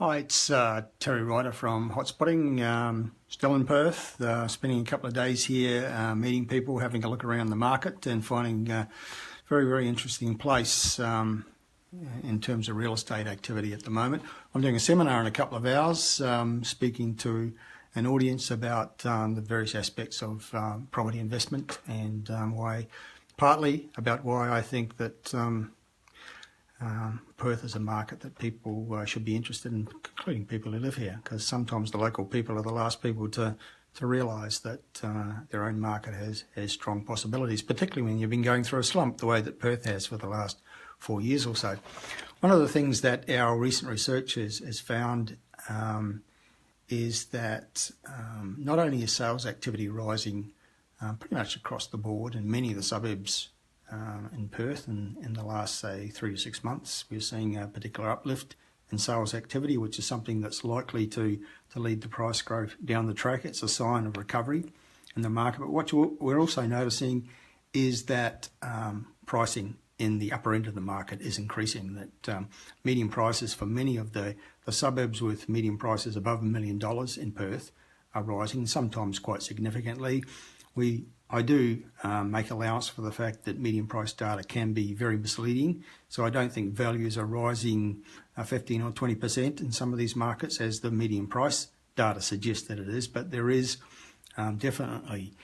Hi, it's Terry Ryder from Hotspotting, still in Perth, spending a couple of days here meeting people, having a look around the market and finding a very, very interesting place in terms of real estate activity at the moment. I'm doing a seminar in a couple of hours, speaking to an audience about the various aspects of property investment and partly about why I think that Perth is a market that people should be interested in, including people who live here, because sometimes the local people are the last people to realise that their own market has strong possibilities, particularly when you've been going through a slump the way that Perth has for the last 4 years or so. One of the things that our recent research has found is that not only is sales activity rising pretty much across the board in many of the suburbs in Perth in the last, say, 3 to 6 months, we're seeing a particular uplift in sales activity, which is something that's likely to lead to price growth down the track. It's a sign of recovery in the market. But what we're also noticing is that pricing in the upper end of the market is increasing, that median prices for many of the suburbs with median prices above $1 million in Perth are rising, sometimes quite significantly. I do make allowance for the fact that median price data can be very misleading, so I don't think values are rising 15 or 20% in some of these markets as the median price data suggests that it is, but there is definitely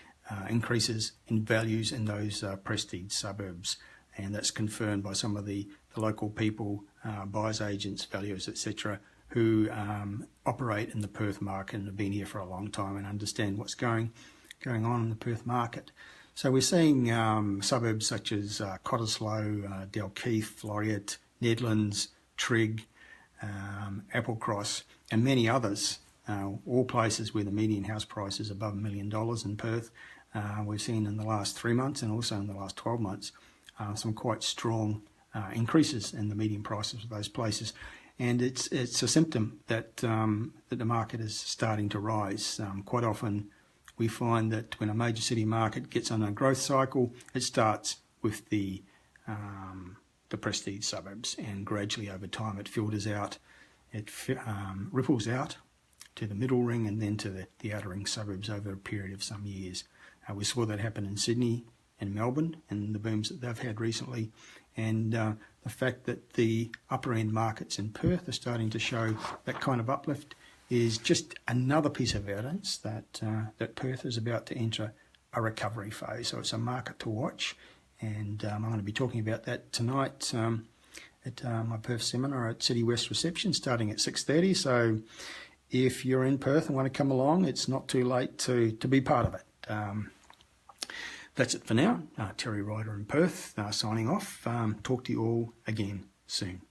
increases in values in those prestige suburbs, and that's confirmed by some of the local people, buyers agents, valuers, etc., who operate in the Perth market and have been here for a long time and understand what's going on in the Perth market. So we're seeing suburbs such as Cottesloe, Dalkeith, Laureate, Nedlands, Trigg, Applecross and many others, all places where the median house price is above $1 million in Perth. We've seen in the last 3 months and also in the last 12 months some quite strong increases in the median prices of those places. And it's a symptom that the market is starting to rise. Quite often we find that when a major city market gets on a growth cycle, it starts with the prestige suburbs, and gradually over time it filters out, it ripples out to the middle ring and then to the outer ring suburbs over a period of some years. We saw that happen in Sydney and Melbourne and the booms that they've had recently, and the fact that the upper end markets in Perth are starting to show that kind of uplift is just another piece of evidence that Perth is about to enter a recovery phase. So it's a market to watch, and I'm going to be talking about that tonight at my Perth seminar at City West Reception starting at 6:30. So if you're in Perth and want to come along, it's not too late to be part of it. That's it for now. Terry Ryder in Perth, signing off. Talk to you all again soon.